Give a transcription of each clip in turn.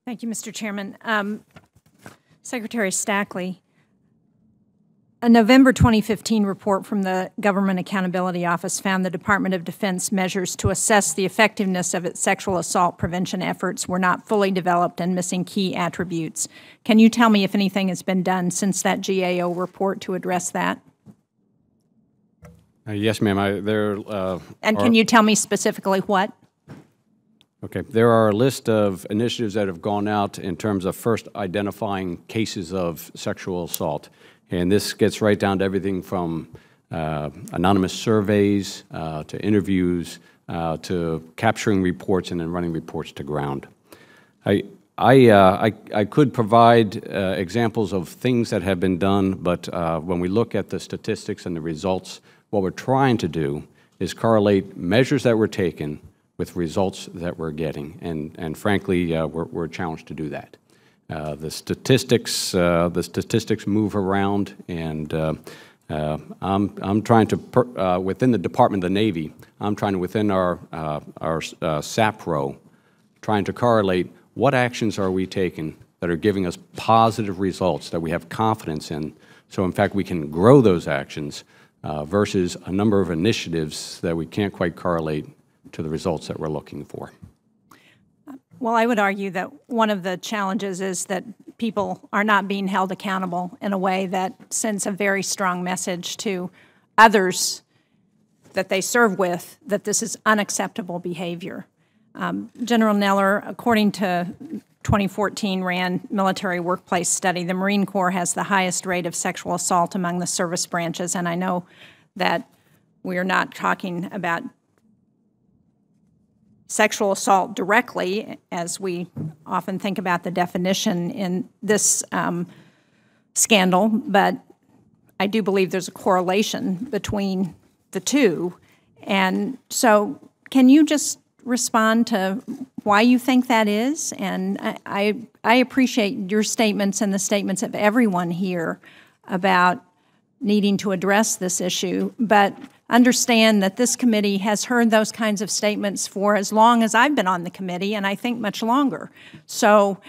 Thank you, Mr. Chairman. Secretary Stackley, a November 2015 report from the Government Accountability Office found the Department of Defense measures to assess the effectiveness of its sexual assault prevention efforts were not fully developed and missing key attributes. Can you tell me if anything has been done since that GAO report to address that? Yes, ma'am. And can you tell me specifically what? Okay. There are a list of initiatives that have gone out in terms of first identifying cases of sexual assault. And this gets right down to everything from anonymous surveys to interviews to capturing reports and then running reports to ground. I could provide examples of things that have been done, but when we look at the statistics and the results, what we're trying to do is correlate measures that were taken with results that we're getting, and frankly, we're challenged to do that. The statistics move around, and I'm trying to within the Department of the Navy, I'm trying to within our SAPRO, trying to correlate what actions are we taking that are giving us positive results that we have confidence in. So in fact, we can grow those actions versus a number of initiatives that we can't quite correlate to the results that we're looking for. Well, I would argue that one of the challenges is that people are not being held accountable in a way that sends a very strong message to others that they serve with that this is unacceptable behavior. General Neller, according to 2014 RAND military workplace study, the Marine Corps has the highest rate of sexual assault among the service branches, and I know that we are not talking about sexual assault directly, as we often think about the definition in this scandal, but I do believe there's a correlation between the two. And so can you just respond to why you think that is? And I appreciate your statements and the statements of everyone here about needing to address this issue, but understand that this committee has heard those kinds of statements for as long as I've been on the committee, and I think much longer. So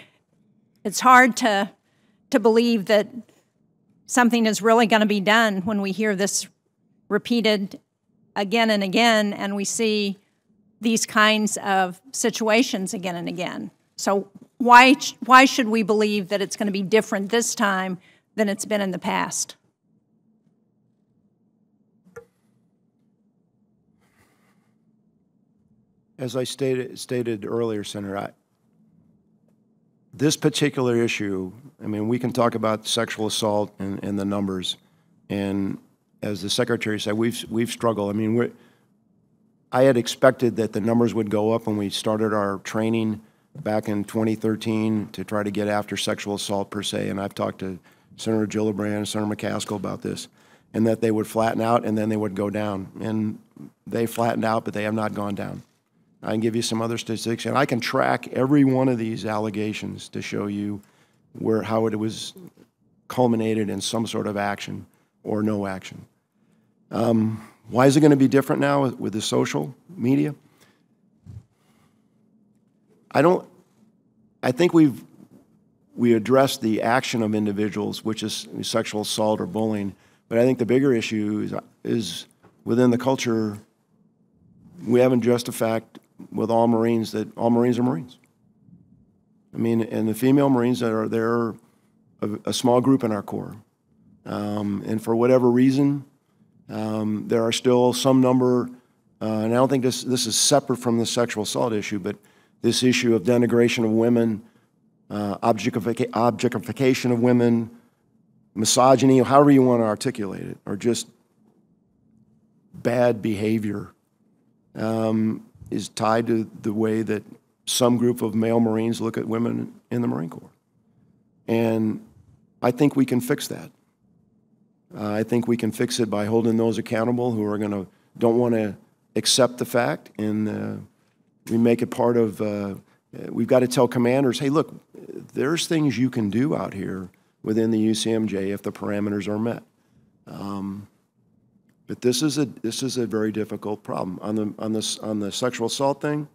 it's hard to believe that something is really going to be done when we hear this repeated again and again, and we see these kinds of situations again and again. So why should we believe that it's going to be different this time than it's been in the past? As I stated earlier, Senator, this particular issue, I mean, we can talk about sexual assault and the numbers, and as the Secretary said, we've struggled. I mean, I had expected that the numbers would go up when we started our training back in 2013 to try to get after sexual assault per se, and I've talked to Senator Gillibrand and Senator McCaskill about this, and that they would flatten out and then they would go down. And they flattened out, but they have not gone down. I can give you some other statistics, and I can track every one of these allegations to show you how it was culminated in some sort of action or no action. Why is it going to be different now with the social media? I think we addressed the action of individuals, which is sexual assault or bullying, but I think the bigger issue is within the culture. We haven't addressed the fact with all Marines that all Marines are Marines. I mean, and the female Marines that are there, a small group in our Corps. And for whatever reason, there are still some number, and I don't think this is separate from the sexual assault issue, but this issue of denigration of women, objectification of women, misogyny, however you want to articulate it, or just bad behavior, is tied to the way that some group of male Marines look at women in the Marine Corps. And I think we can fix that. I think we can fix it by holding those accountable who are don't want to accept the fact, and we make it part of, we've got to tell commanders, hey, look, there's things you can do out here within the UCMJ if the parameters are met. But this is a very difficult problem. On the sexual assault thing,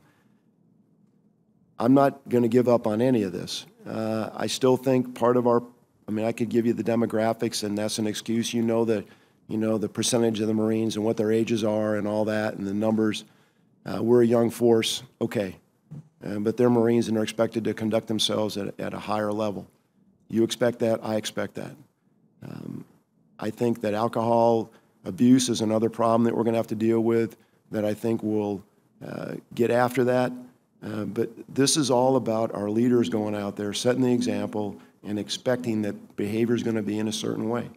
I'm not going to give up on any of this. I still think part of our, I mean, I could give you the demographics, and that's an excuse. You know the percentage of the Marines and what their ages are and all that, and the numbers. We're a young force, okay, but they're Marines and they're expected to conduct themselves at a higher level. You expect that, I expect that. I think that alcohol abuse is another problem that we're going to have to deal with, that I think will get after that. But this is all about our leaders going out there, setting the example, and expecting that behavior is going to be in a certain way.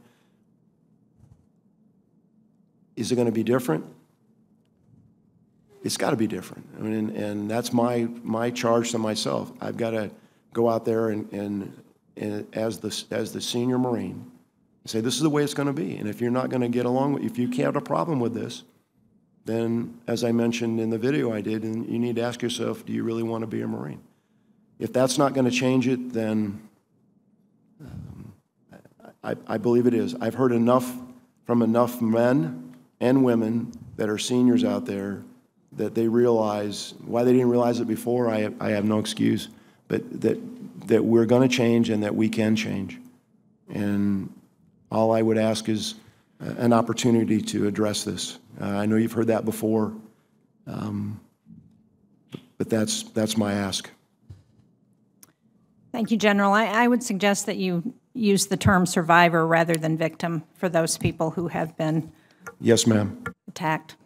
Is it going to be different? It's got to be different. I mean, and that's my charge to myself. I've got to go out there and as the senior Marine, say this is the way it's going to be. And if you're not going to get along with, if you can't have a problem with this, then, as I mentioned in the video I did, and you need to ask yourself, do you really want to be a Marine? If that's not going to change it, then I believe it is. I've heard enough from enough men and women that are seniors out there that they realize, why they didn't realize it before, I have no excuse, but that we're going to change and that we can change. And all I would ask is an opportunity to address this. I know you've heard that before, but that's my ask. Thank you, General. I would suggest that you use the term survivor rather than victim for those people who have been Yes, ma'am. attacked.